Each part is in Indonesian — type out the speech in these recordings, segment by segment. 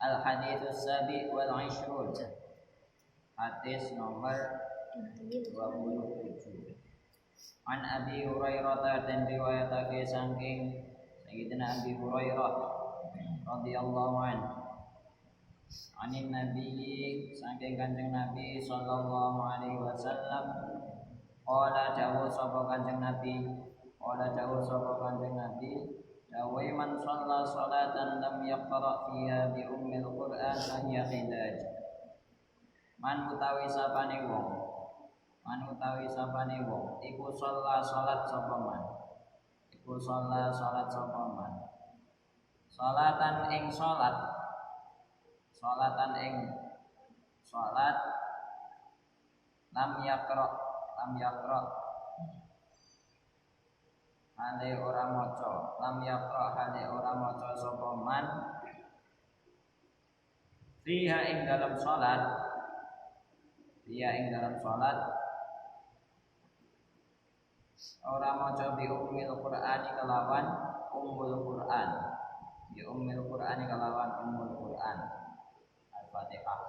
Al-hadits sabi wal 'ishrun. Hadis nomor 27. An Abi Hurairah dan riwayatake saking Sayyidina Abi Hurairah radhiyallahu anhu. Anin Nabi saking Kanjeng Nabi sallallahu alaihi wasallam qala dawuh sapa Kanjeng Nabi dawuh man shalla salatan lam yaqra fiha bi ummil Qur'an fa hiya khidaj. Man utawi sapane wong iku shalla salat sapa man salatan ing salat lam yaqra hale ora maca sapa man fiha ing dalam salat ora maca bi ummil Qur'an kelawan ummul Qur'an Al-Fatihah.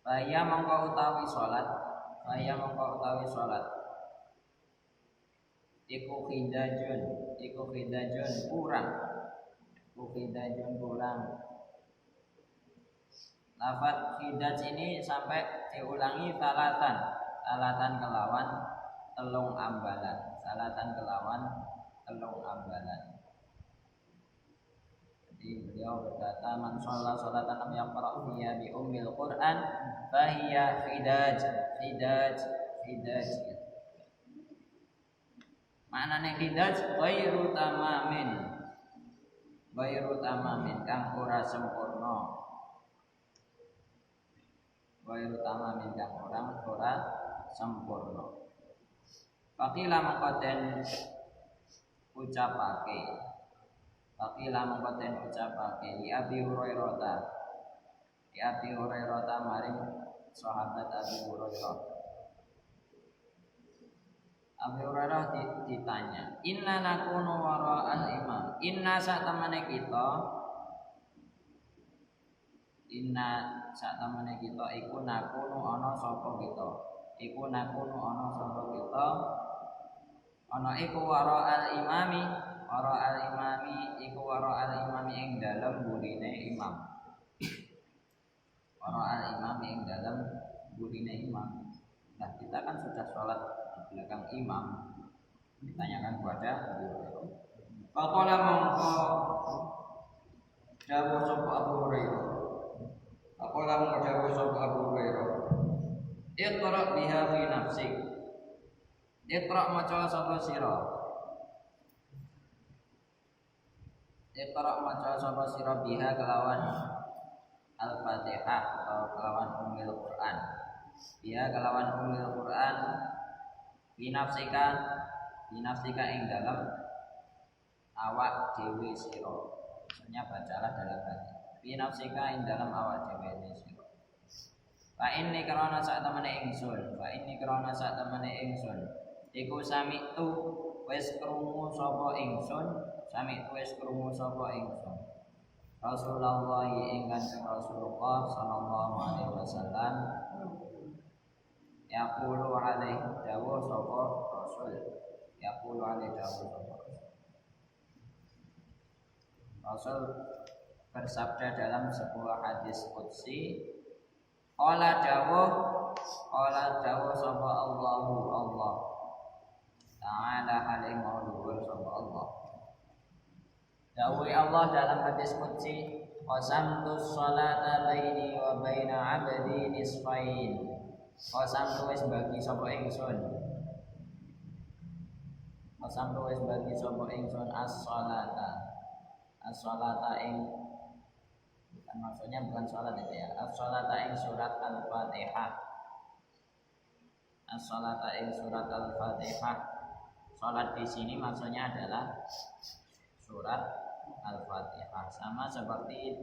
Faya mongko utawi salat iku khidajun kurang. Lafaz khidaj ini sampai diulangi salatan kelawan telung ambalan. Jadi beliau berkata man shalla salatan lam yaqra fiha bi ummil Qur'an fa hiya khidaj. Maknane khidaj ghairu tamamin kang ora sempurna. Fakila mengkoten ucapake li Abi Hurairah maring sahabat Abi Hurairah. Abi Hurairah ditanya, "Inna nakunu wara'al imam." Inna sak temene kita iku nakunu ana sapa kita. Ana iku wara'al imami ing dalem burine imam. Nah, kita kan sudah sholat di belakang imam. Ditanyakan kepada Abu Hurairah. Faqala mongko dawuh sapa Abu Hurairah. Iqra biha fi nafsik. Iqra maca sapa sira biha kelawan Al-Fatihah atau kelawan Ummul Qur'an. Binafsika ing dalam awak dhewe sira. Maksudnya bacalah dalam hati. Binafsika ing dalam awak dhewe sira. Fa inni karana sak temene ingsun. Iku sami'tu wis krungu sapa ingsun. Rasulullah ing Kanjeng Rasulullah sallallahu alaihi wasallam yaqulu alaihi dawuh sapa Rasul. Rasul bersabda dalam sebuah hadis qudsi, qala dawuh sapa Allah Ta'ala halim mauluhur sapa Allah. Dawuh Allah dalam hadis qudsi, qasamtu sholata baini wa baina 'abdi nisfain. Qasamtu wis bagi sapa ingsun as-sholata ing bukan maksudnya bukan sholat itu ya. As-sholata ing surat Al-Fatihah. Sholat di sini maksudnya adalah surat Al-Fatihah. Sama seperti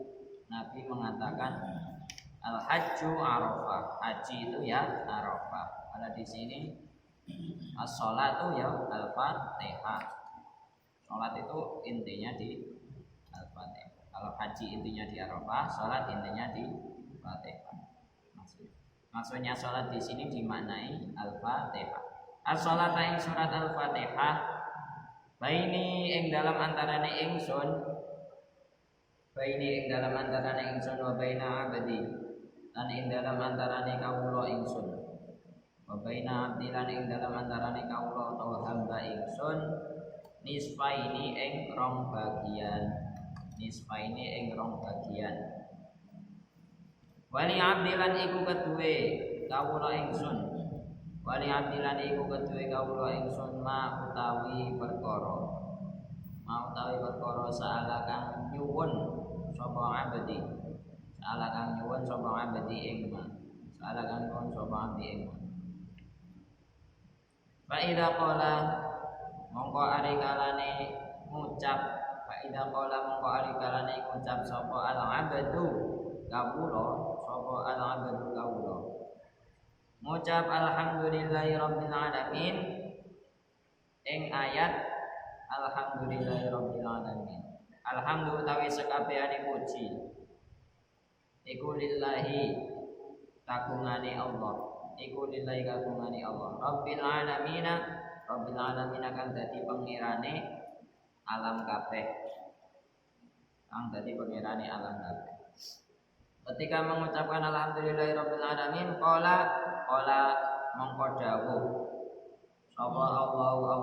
Nabi mengatakan Al-Hajju Arafah. Haji itu ya Arafah. Kalau di sini as-sholatu ya Al-Fatihah. Sholat itu intinya di Al-Fatihah. Kalau haji intinya di Arafah, sholat intinya di Fatihah. Maksudnya sholat di sini dimaknai Al-Fatihah. As-sholat ing surat Al-Fatihah baini ing dalam antarane ingsun, baini ing dalam antarane ingsun wa baina abdi, lan ing dalam antarane kawula ingsun. Wa baina abdi lan ing dalam antarane kawula utawa hamba ingsun nisfaini ing rong bagian. Nisfaini ing rong bagian. Wali abdilan iku keduwe kawula ingsun. Wali abdilan iku keduwe kawula ingsun ma utawi perkara. Ma utawi perkara saala kang nyuwun sapa abdi. Saala kang nyuwun sapa abdi ing ma. Saala kang nyuwun sapa abdi ing ma. Fa idza qala mongko ari kalane ngucap, fa idza qala mongko ari kalane ngucap sapa al abdu kawula, sapa al abdu kawula ngucap alhamdulillahi rabbil alamin ing ayat alhamdulillahi rabbil alamin. Alhamdulillah utawi sekabehane puji iku lillahi kagungane Allah, iku lillahi kagungane Allah rabbil alamin, rabbil alamin kang dadi pengirane alam kabeh, kang dadi pengirane alam kabeh. Ketika mengucapkan alhamdulillahirabbil alamin, qala mongko dawuh sapa Allah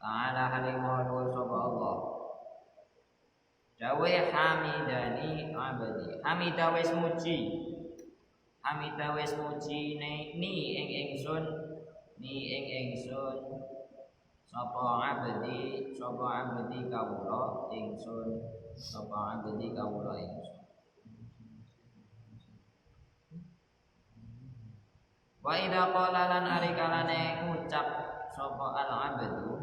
ta'ala halimul sapa Allah dawuh hamidani abdi, hamidah wis muji, hamidah wis muji ni ing ingsun sapa abdi kawula ingsun, sapa abdi kawula ingsun. Wa idza qala lan ari kalane ngucap sapa al abdu,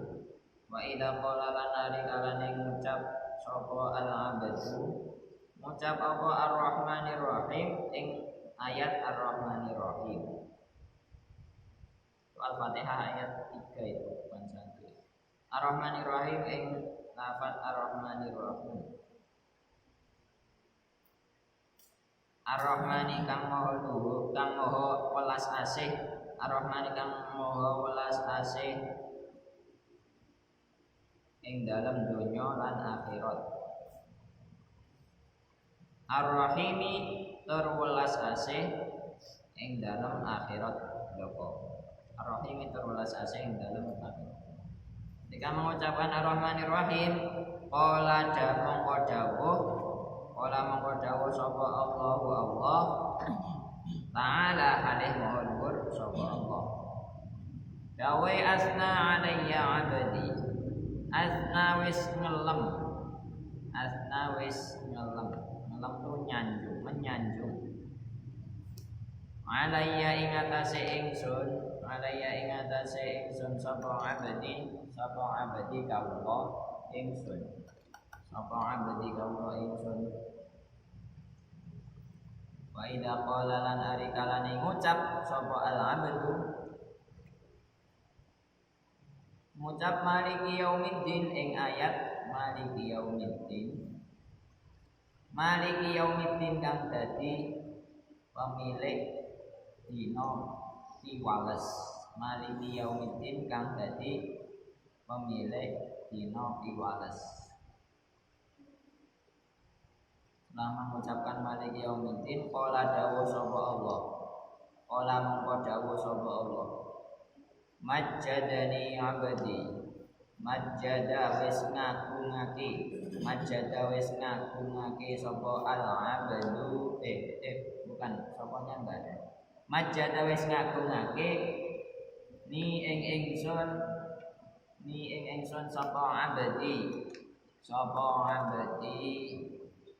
wa idza qala lan ari kalane ngucap sapa al abdu, ngucap apa ar-rahmanir rahim ing ayat ar-rahmanir rahim. Al-Fatihah ayat 3 itu bukan 1. Ar-rahmanir rahim ing lafaz ar-rahmanir rahim. Ar-Rahmani kang maha luhur, kang maha welas asih, Ar-Rahmani kang maha welas asih ing dalam dunya lan akhirat. Ar-Rahimi terwelas asih ing dalam akhirat loko. Ar-Rahimi terwelas asih ing dalam akhirat. Ketika mengucapkan Ar-Rahmanir Rahim, qala mongko dawuh sapa Allah Ta'ala halih maha luhur sapa Allah. Dawe asna alayya abdi, asna wis ngelem, ngelem tu nyanjung, menyanjung. Alayya ing atase ingsun sapa abdi kawula ingsun. Sapa abdi kawula ingsun. Wa idza qala lan ari kalane ngucap sapa al abdu, ngucap maliki yaumiddin ing ayat maliki yaumiddin. Maliki yaumiddin kang dadi pemilik dina piwales. Maliki yaumiddin kang dadi pemilik dina piwales. Setelah mengucapkan maliki yaumiddin, qala dawuh sapa Allah. Qala mongko dawuh sapa Allah. Majjadani abdi. Majjada wis ngagungake sapa al abdu bukan sapanya enggak ada. Majjada wis ngagungake ni ing ingsun sapa abdi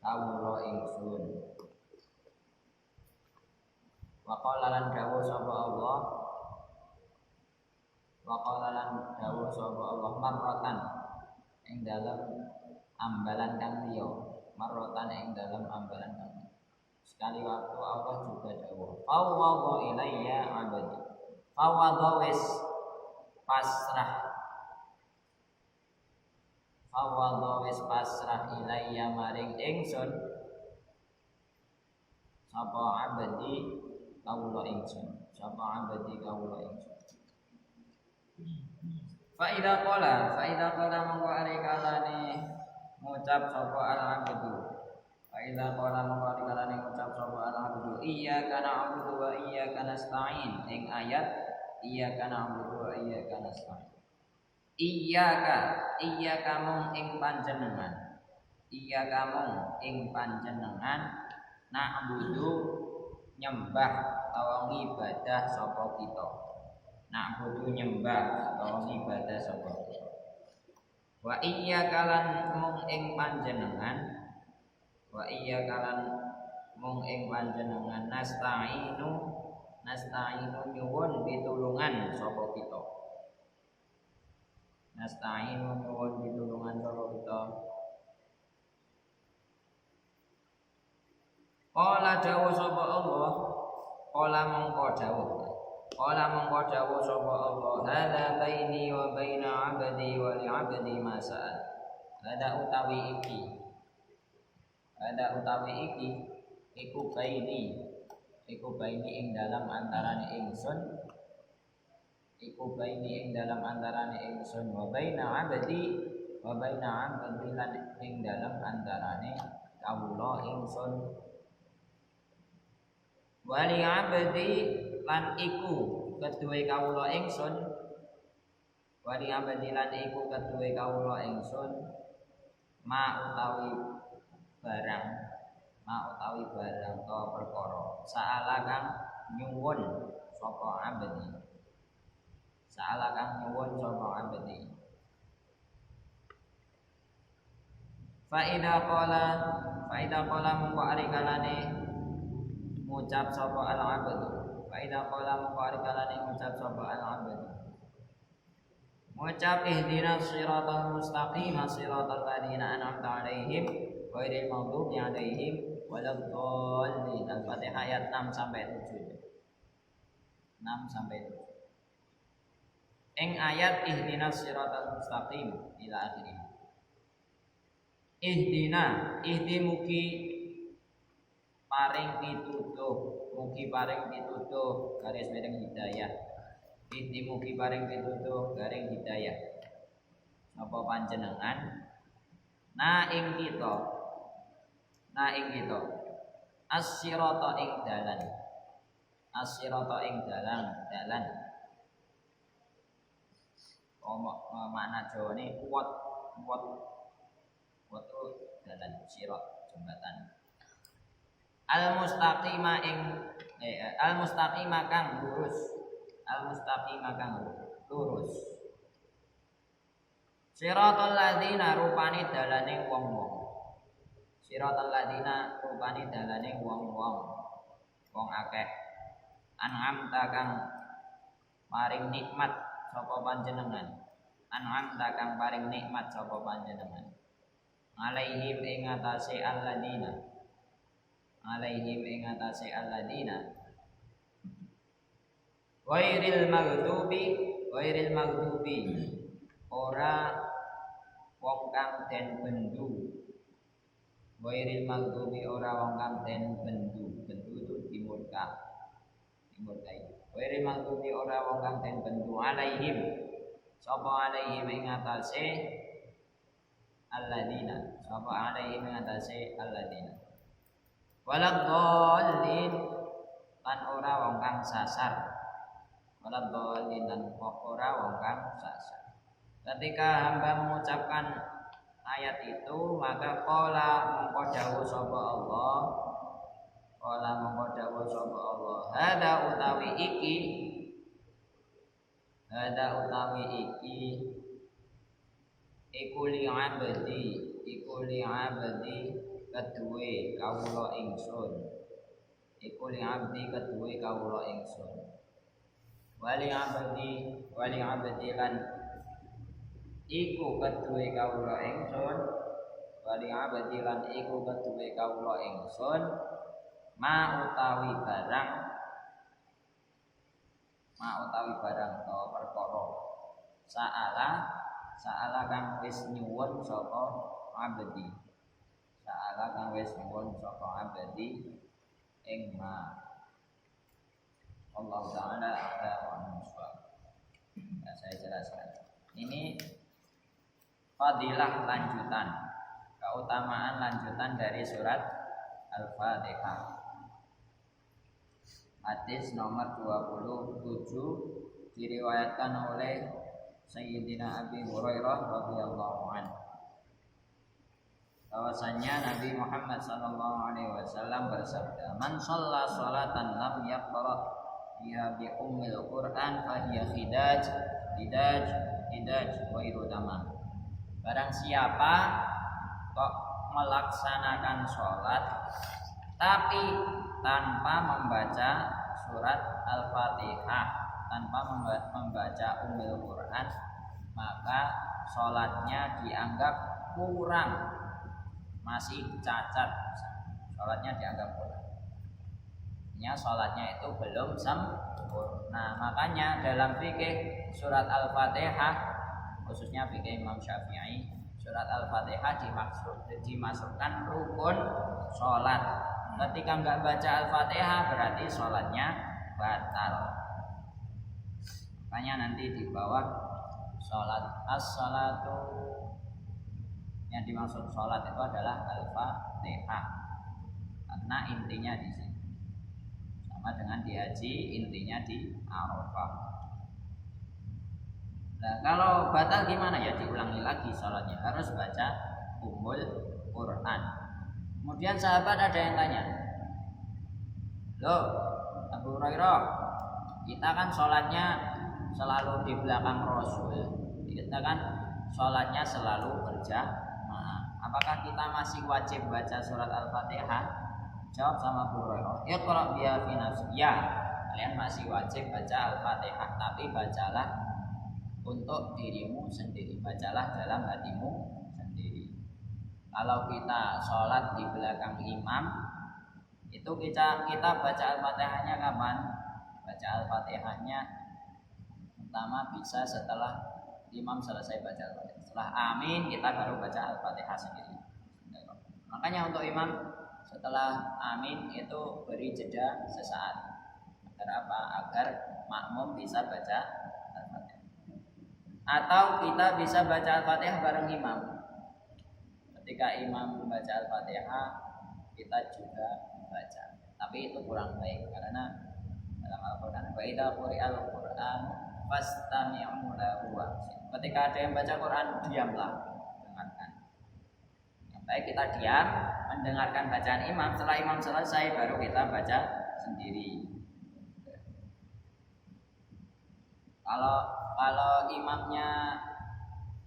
kawula ingsun. Wa qala lan dawuh sapa Allah marratan ing dalam ambalan kang liya, marratan ing dalam ambalan kang liya. Sekali waktu Allah juga dawuh fawwadha ilayya abdi, fawwadha wis pasrah Fawadha wis pasrah ilayya maring ingsun sapa abdi kawula ingsun fa idza qala mongko arikalane ngucap sapa al abdu fa idza qala mongko arikalane ngucap sapa al abdu iyyaka na'budu wa iyyaka nasta'in ing ayat iyyaka na'budu wa iyyaka nasta'in iyyaka mung ing panjenengan na'budu nyembah utawa ibadah sapa kita na'budu nyembah utawa ibadah sapa kita wa iyyaka lan mung ing panjenengan nasta'inu nyuwun pitulungan sapa kita Qala dawuh sapa Allah Qala mongko dawuh sapa Allah hadza baini wa baina 'abdi wa li 'abdi ma sa'al hadza utawi iki iku baini ing dalam antarane ingsun wa baina 'abdi lan ing dalam antarane kawula ingsun wali abdi lan iku keduwe kawula ingsun ma utawi barang to perkara saala kang nyuwun sapa abdi fa idza qala mongko arikalane ngucap sapa al abdu ngucap ihdinas siratal mustaqim siratal ladzina an'amta 'alaihim ghairil maghdubi 'alaihim waladdallin. Al-Fatihah ayat 6 sampai 7. Ing ayat ihdinas siratal mustaqim ila akhirih. Ihdi mugi paring pituduh garis miring hidayah. Ihdi mugi paring pituduh garing hidayah. Napa panjenengan na ing kita as-sirata ing dalan makna jawane kuat itu dalan sirat jembatan al-mustaqima kang lurus siratal ladzina rupane dalane wong akeh an'amta kang paring nikmat sapa panjenengan alaihim ing atase alladzina ghairil maghdubi ora wong kang den bendu itu dimurkai ghairil maghdubi ora wong kang den bendu alaihim ing atase alladzina waladdallin lan ora wong kang sasar ketika hamba mengucapkan ayat itu maka qala mongko dawuh sapa Allah hada utawi iki iku li abdi keduwe kawula ingsun wali abdi lan iku keduwe kawula ingsun ma utawi barang to perkara saala Sa'ala kang wis nyuwun sapa abdi. Sa'ala kang wis nyuwun sapa abdi ing ma. Allah Ta'ala ada manusia. Ya, saya jelaskan. Ini fadilah lanjutan, keutamaan lanjutan dari surat Al-Fatihah. Hadis nomor 27 diriwayatkan oleh Sayyidina Abi Hurairah radhiyallahu anhu. Bahwasanya Nabi Muhammad sallallahu alaihi wasallam bersabda, "Man shalla sholatan lam yaqra biha bi ummil Qur'an fa hiya khidaj wa irudama." Barang siapa kok melaksanakan sholat tapi tanpa membaca surat Al-Fatihah, tanpa membaca Ummul Quran, maka sholatnya dianggap kurang, masih cacat, sholatnya dianggap kurang. Sholatnya itu belum sempurna. Makanya dalam fikih surat Al-Fatihah, khususnya fikih Imam Syafi'i, surat Al-Fatihah dimasukkan rukun sholat. Ketika nggak baca Al-Fatihah berarti sholatnya batal. Makanya nanti di bawah sholat as-salatu, yang dimaksud sholat itu adalah Al-Fatihah, karena intinya di sini sama dengan di haji, intinya di Arafah. Nah, kalau batal gimana ya? Diulangi lagi sholatnya, harus baca Ummul Quran. Kemudian sahabat ada yang tanya, "Loh, Abu Hurairah, kita kan sholatnya selalu di belakang Rasul, kita kan sholatnya selalu berjamaah. Apakah kita masih wajib baca surat Al-Fatihah?" Jawab sama Abu Hurairah, "Iqra biha fi nafsik." Ya, kalian masih wajib baca Al-Fatihah, tapi bacalah untuk dirimu sendiri, bacalah dalam hatimu sendiri. Kalau kita sholat di belakang imam, itu kita baca Al-Fatihahnya kapan? Baca Al-Fatihahnya pertama bisa setelah imam selesai baca Al-Fatihah. Setelah amin kita baru baca Al-Fatihah sendiri. Makanya untuk imam setelah amin itu beri jeda sesaat. Agar apa? Agar makmum bisa baca Al-Fatihah. Atau kita bisa baca Al-Fatihah bareng imam. Ketika imam membaca Al-Fatihah, kita juga baca. Tapi itu kurang baik karena dalam Al-Qur'an, "Wa idza quri'al Qur'an fastami'u lahu." Ketika ada yang baca Quran, diamlah, dengarkan. Yang baik kita diam, mendengarkan bacaan imam. Setelah imam selesai, baru kita baca sendiri. Kalau imamnya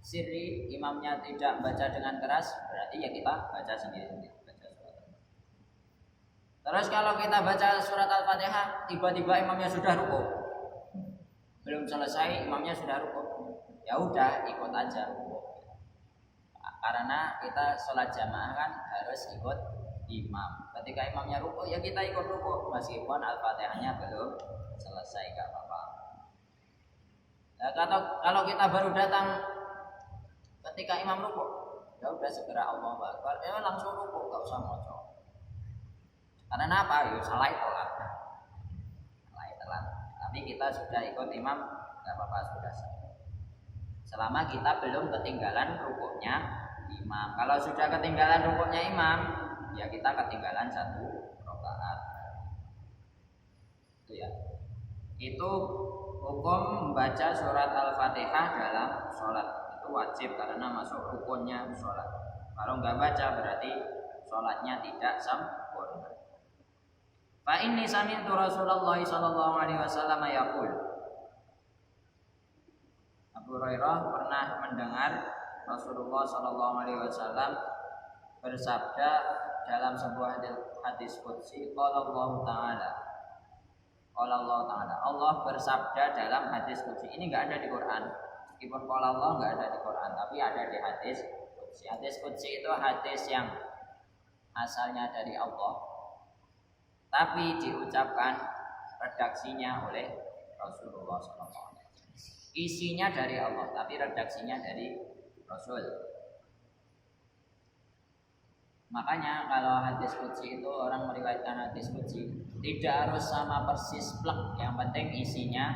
sirri, imamnya tidak baca dengan keras, berarti ya kita baca sendiri. Baca surat. Terus kalau kita baca surat Al-Fatihah, tiba-tiba imamnya sudah rukuk, belum selesai imamnya sudah rukuk, ya udah ikut aja rukuk. Karena kita sholat jamaah kan harus ikut imam. Ketika imamnya rukuk ya kita ikut rukuk meskipun Al-Fatihahnya belum selesai, gak apa-apa. Nah, kalau kita baru datang ketika imam rukuk, ya udah segera Allahu Akbar, ya langsung rukuk, gak usah maca. Karena apa? Ya salah telat. Tapi kita sudah ikut imam, gak apa-apa, sudah sah. Selama kita belum ketinggalan rukuknya imam. Kalau sudah ketinggalan rukuknya imam, ya kita ketinggalan 1 rakaat. Itu ya. Itu hukum membaca surat Al-Fatihah dalam sholat. Itu wajib karena masuk rukunnya sholat. Kalau nggak baca berarti sholatnya tidak sempurna. Fa inni sami'tu Rasulullah sallallahu alaihi wasallam yaqul. Abu Hurairah pernah mendengar Rasulullah sallallahu alaihi wasallam bersabda dalam sebuah hadis qudsi, qala Allah Ta'ala, Allah bersabda dalam hadis qudsi. Ini enggak ada di Quran. Meskipun qala Allah enggak ada di Quran, tapi ada di hadis qudsi. Hadis qudsi itu hadis yang asalnya dari Allah, tapi diucapkan redaksinya oleh Rasulullah SAW. isinya dari Allah tapi redaksinya dari Rasul. Makanya kalau hadis qudsi itu orang meriwayatkan hadis qudsi tidak harus sama persis plek, yang penting isinya,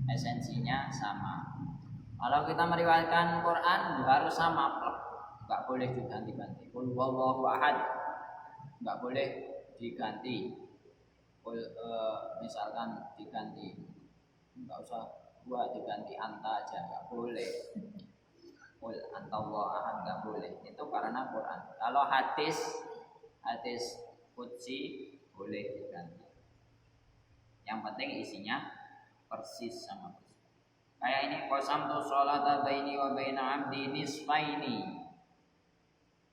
esensinya sama. Kalau kita meriwayatkan Quran harus sama plek, nggak boleh diganti-ganti. Qul huwallahu ahad nggak boleh diganti. Misalkan diganti, nggak usah gua diganti anta aja, nggak boleh. Qul antallahu ahad nggak boleh. Itu karena Quran. Kalau hadis qudsi boleh diganti. Yang penting isinya persis sama persis. Kayak ini qasamtu sholata baini wa baina abdi nisfaini.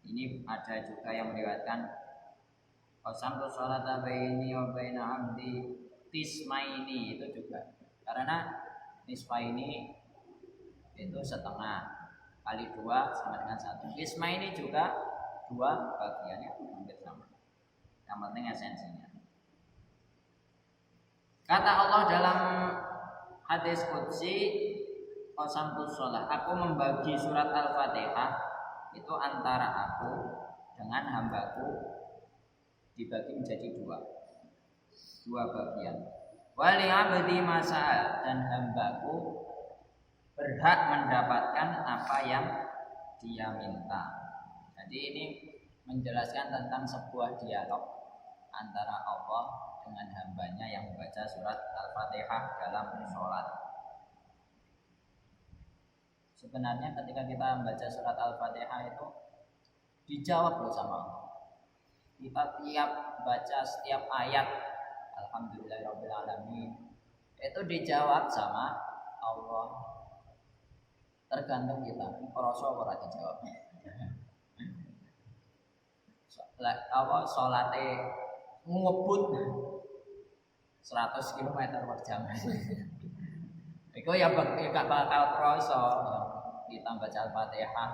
Ini ada juga yang meriwayatkan qasamtu sholata baini wa baina abdi tismaini, itu juga. Karena nisfaini itu setengah kali 2 sama dengan 1. Tismaini juga 2 bagiannya hampir sama. Yang penting esensinya. Kata Allah dalam hadis qudsi, qasamtu sholat, aku membagi surat Al-Fatihah itu antara aku dengan hambaku, dibagi menjadi 2 bagian. Wali abdi masa'al, dan hambaku berhak mendapatkan apa yang dia minta. Jadi ini menjelaskan tentang sebuah dialog antara Allah dengan hambanya yang membaca surat Al-Fatihah dalam sholat. Sebenarnya ketika kita membaca surat Al-Fatihah itu dijawab loh sama Allah. Kita tiap baca setiap ayat Alhamdulillahirrahmanirrahim itu dijawab sama Allah. Tergantung kita, kroso ora dijawab. Salate ngebut 100 km per jam. Iku ya gak bakal kroso. Kita baca Al-Fatihah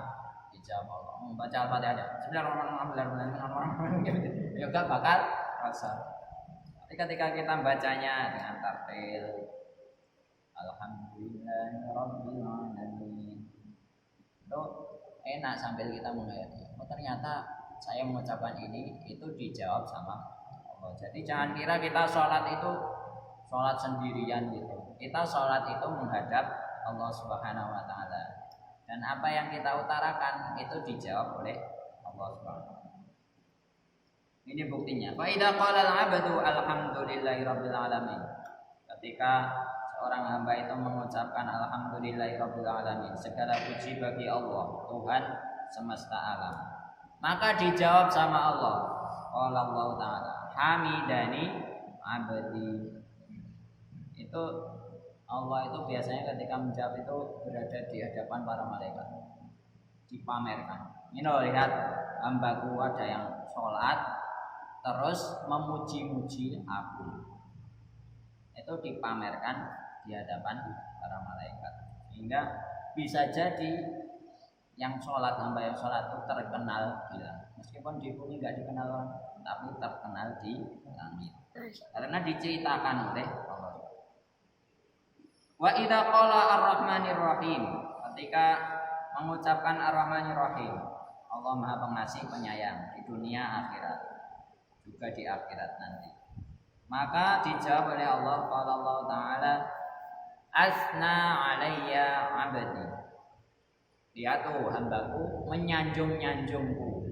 dijawab Allah. Baca Al-Fatihah ya gak bakal kroso. Tapi ketika kita bacanya dengan tartil Alhamdulillahirabbil alamin, itu enak sambil kita menghayati. Oh ternyata saya mengucapkan ini itu dijawab sama Allah. Jadi jangan kira kita sholat itu sholat sendirian gitu. Kita sholat itu menghadap Allah Subhanahu Wa Taala. Dan apa yang kita utarakan itu dijawab oleh Allah Subhanahu Wa Taala. Ini buktinya. Fa idza qala al-'abdu alhamdulillahirabbil alamin. Ketika seorang hamba itu mengucapkan alhamdulillahirabbil alamin, segala puji bagi Allah, Tuhan semesta alam. Maka dijawab sama Allah. Qala Allah Ta'ala, hamidani abdi. Itu Allah itu biasanya ketika menjawab itu berada di hadapan para malaikat, dipamerkan. Ini loh, lihat hambaku ada yang sholat terus memuji-muji aku. Itu dipamerkan di hadapan para malaikat. Sehingga bisa jadi yang sholat, hamba yang sholat itu terkenal bilang, meskipun di bumi nggak dikenal orang, tapi terkenal di langit karena diceritakan oleh Allah. Wa idza qala ar-rahmanir rahim, ketika mengucapkan ar-rahmanir rahim, Allah Maha Pengasih Penyayang di dunia akhirat, juga di akhirat nanti. Maka dijawab oleh Allah, qala Allah Ta'ala, asna alayya abdi. Dia tuh hambaku menyanjung-nyanjungku.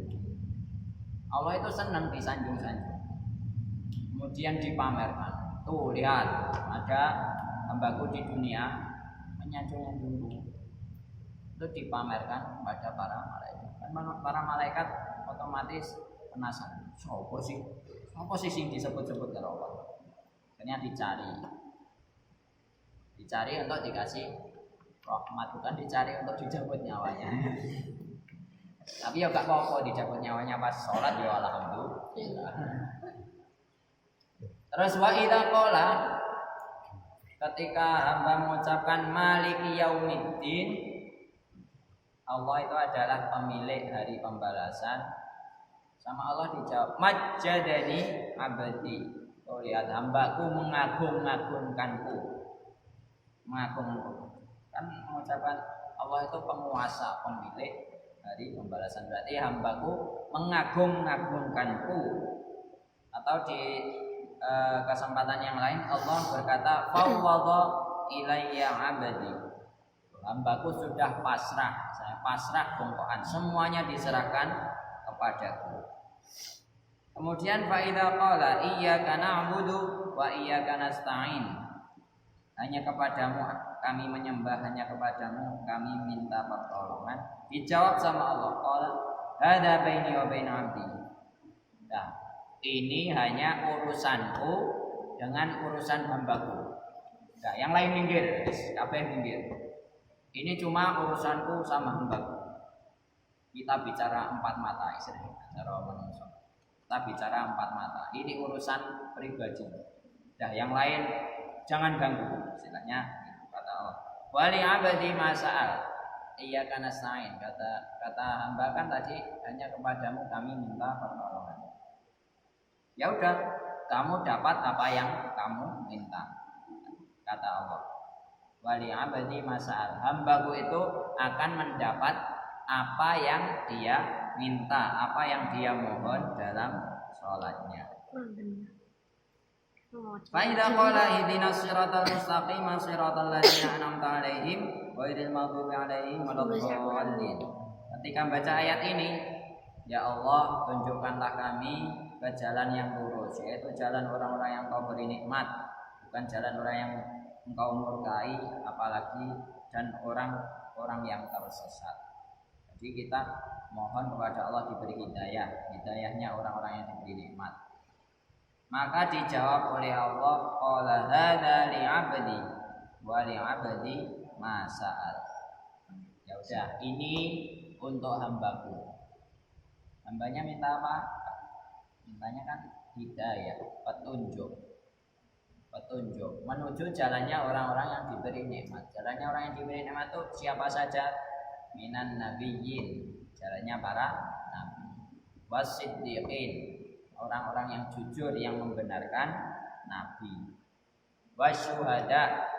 Allah itu senang disanjung-sanjung. Kemudian dipamerkan. Tuh lihat, ada hambaku di dunia menyanjung-nyanjungku. Itu dipamerkan pada para malaikat. Dan para malaikat otomatis penasaran. Apa sih yang disebut-sebut oleh Allah? Akhirnya dicari untuk dikasih rahmat, bukan dicari untuk dicabut nyawanya. Tapi ya gak apa-apa dicabut nyawanya pas sholat, ya alhamdulillah. Terus wa idza qala, ketika hamba mengucapkan maliki yaumiddin, Allah itu adalah pemilik hari pembalasan. Sama Allah dijawab, majjadani abdi. Oh lihat, hambaku mengagung-agungkanku. Mengagung-agungkanku. Kan mengucapkan Allah itu penguasa, pemilik dari pembalasan. Berarti hambaku mengagung-agungkanku. Atau di kesempatan yang lain Allah berkata fawwadha ilayya 'abdi. Hambaku sudah pasrah, saya pasrah bongkokan, semuanya diserahkan kepadaku. Kemudian fa idza qala iyyaka na'budu wa iyyaka nasta'in. Hanya kepadamu kami menyembah, hanya kepadamu kami minta pertolongan. Dijawab sama Allah, qala hadza baini wa bain 'abdi. Nah, ini hanya urusanku dengan urusan hambaku. Nah, yang lain minggir, apa yang minggir? Ini cuma urusanku sama hambaku. Kita bicara empat mata, istilahnya cara manusia. Kita bicara empat mata. Ini urusan pribadi. Nah, yang lain jangan ganggu, istilahnya kata Allah. Wali abadi masa'al. Iya karena nasta'in. Kata hamba kan tadi hanya kepadamu kami minta pertolongan. Ya udah, kamu dapat apa yang kamu minta. Kata Allah. Wali abadi masa'al. Hambaku itu akan mendapat apa yang dia minta, apa yang dia mohon dalam sholatnya. Fa'idha qala ihdinas siratal mustaqim siratal ladzina an'amta 'alaihim ghairil maghdubi 'alaihim waladdallin. Ketika baca ayat ini, ya Allah, tunjukkanlah kami ke jalan yang lurus, yaitu jalan orang-orang yang Kau beri nikmat, bukan jalan orang yang Engkau murkai, apalagi dan orang-orang yang tersesat. Jadi kita mohon kepada Allah diberi hidayah, hidayahnya orang-orang yang diberi nikmat. Maka dijawab oleh Allah, qala hadza li 'abdi wa li 'abdi ma sa'al. Ya udah, ini untuk hambaku. Hambanya minta apa? Mintanya kan hidayah, petunjuk menuju jalannya orang-orang yang diberi nikmat. Jalannya orang yang diberi nikmat itu siapa saja? Minan nabiyyin, jalannya para nabi. Wasiddiqin, orang-orang yang jujur yang membenarkan nabi. Wasyuhada,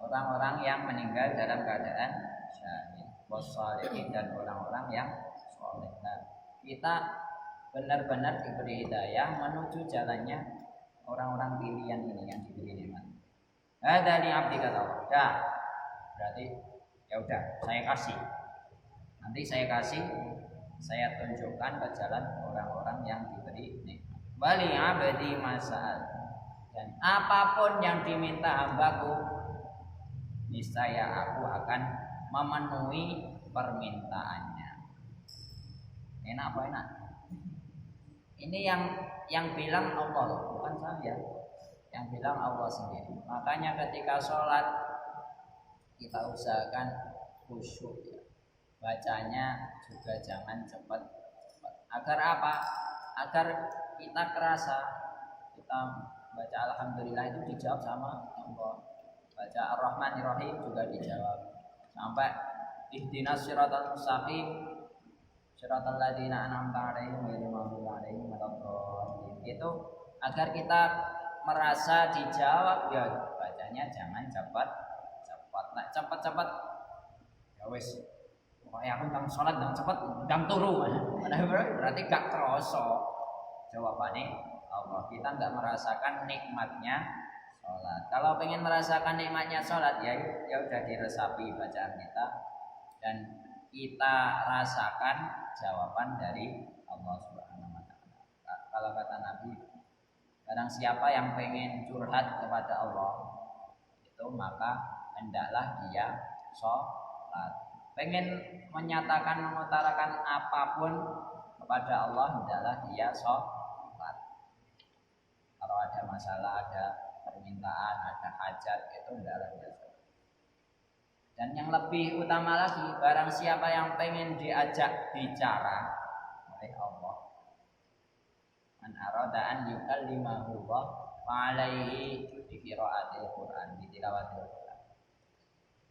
orang-orang yang meninggal dalam keadaan syahid. Wassalihin, dan orang-orang yang saleh. Nah, kita benar-benar diberi hidayah menuju jalannya orang-orang pilihan ini yang diberi nikmat. Hadza li 'abdi kata Allah. Dah. Berarti ya udah, saya kasih. Nanti saya kasih, saya tunjukkan ke jalan orang-orang yang diberi nikmat. Wali 'abdi masal. Dan apapun yang diminta hambaku, niscaya aku akan memenuhi permintaannya. Enak apa enak? Ini yang bilang Allah, bukan saya. Yang bilang Allah sendiri. Makanya ketika sholat kita usahakan khusyuk ya. Bacanya juga jangan cepat. Agar apa? Agar kita kerasa. Kita baca Alhamdulillah itu dijawab sama Allah. Baca Ar-Rahmanir-Rahim juga dijawab. Sampai ihdinas siratal mustaqim siratal ladzina an'amta 'alaihim ghairil maghdubi 'alaihim waladdallin. Itu agar kita merasa dijawab, ya bacanya jangan cepat. Nah, cepat ya wis. Pokoke aku ndang salat ndang cepet ndang turu. Berarti gak kroso jawabane Allah. Kita enggak merasakan nikmatnya salat. Kalau pengen merasakan nikmatnya salat, ya udah diresapi bacaan kita dan kita rasakan jawaban dari Allah Subhanahu wa taala. Kalau kata Nabi, barang siapa yang pengen curhat kepada Allah, itu maka hendaklah dia sholat. Pengen menyatakan, mengutarakan apapun kepada Allah, hendaklah dia sholat. Kalau ada masalah, ada permintaan, ada hajat, itu hendaklah dia sholat. Dan yang lebih utama lagi, barang siapa yang pengen diajak bicara oleh Allah, man arada an yukallimahu Allah fa'alaihi bi qiraatil Qur'an, bi tilawatil Qur'an.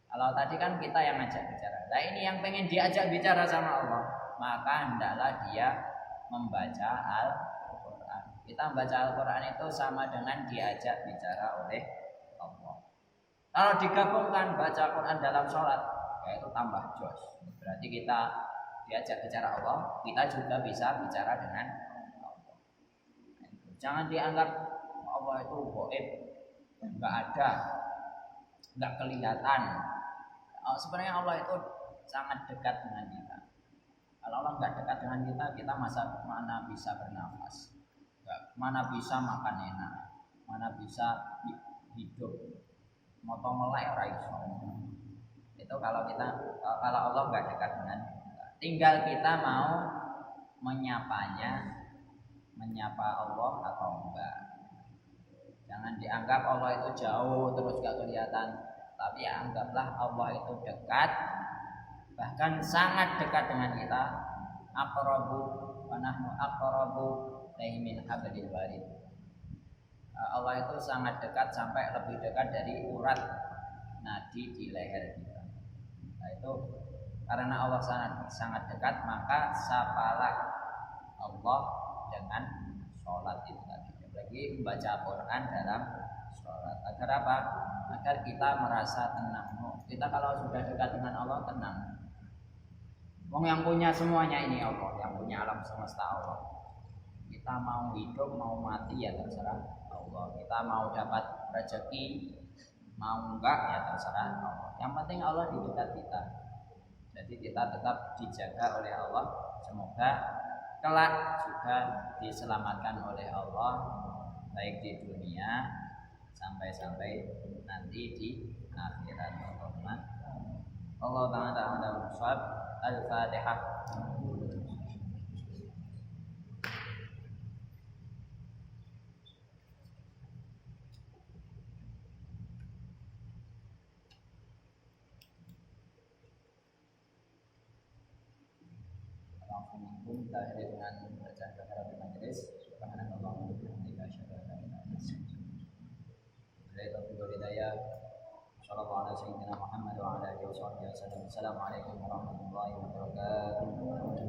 Kalau tadi kan kita yang ngajak bicara. Nah, ini yang pengen diajak bicara sama Allah, maka hendaklah dia membaca Al-Qur'an. Kita membaca Al-Qur'an itu sama dengan diajak bicara oleh Allah. Kalau digabungkan baca Quran dalam sholat, ya itu tambah jos. Berarti kita diajak bicara Allah, kita juga bisa bicara dengan Allah. Jangan dianggap Allah itu gaib, nggak ada, nggak kelihatan. Sebenarnya Allah itu sangat dekat dengan kita. Kalau Allah nggak dekat dengan kita, kita mana bisa bernafas, mana bisa makan enak, mana bisa hidup. Motong melek ora iso. Itu kalau Allah nggak dekat dengan kita. Tinggal kita mau menyapa Allah atau enggak. Jangan dianggap Allah itu jauh terus gak kelihatan, tapi ya anggaplah Allah itu dekat, bahkan sangat dekat dengan kita. Aqrabu wa nahnu aqrabu min hablil warid. Allah itu sangat dekat sampai lebih dekat dari urat nadi di leher kita. Nah itu karena Allah sangat dekat, maka sapalah Allah dengan sholat itu tadi. Lagi membaca Quran dalam sholat. Agar apa? Agar kita merasa tenang. Kita kalau sudah dekat dengan Allah tenang. Wong yang punya semuanya ini Allah, yang punya alam semesta Allah. Kita mau hidup mau mati ya terserah Allah. Kita mau dapat rezeki mau enggak ya terserah Allah. Yang penting Allah di dekat kita. Jadi kita tetap dijaga oleh Allah. Semoga kelak juga diselamatkan oleh Allah baik di dunia sampai nanti di akhirat. Allah Ta'ala Al-Fatihah. Langsung kita akhiri dengan bacaan kafaratul majelis. Subhanallah wa bihamdihi asyhadu an la ilaha illa anta astaghfiruka Sallallahu ala sayyidina Muhammad wa ala alihi wa sahbihi wasallam. Assalamualaikum warahmatullahi wabarakatuh.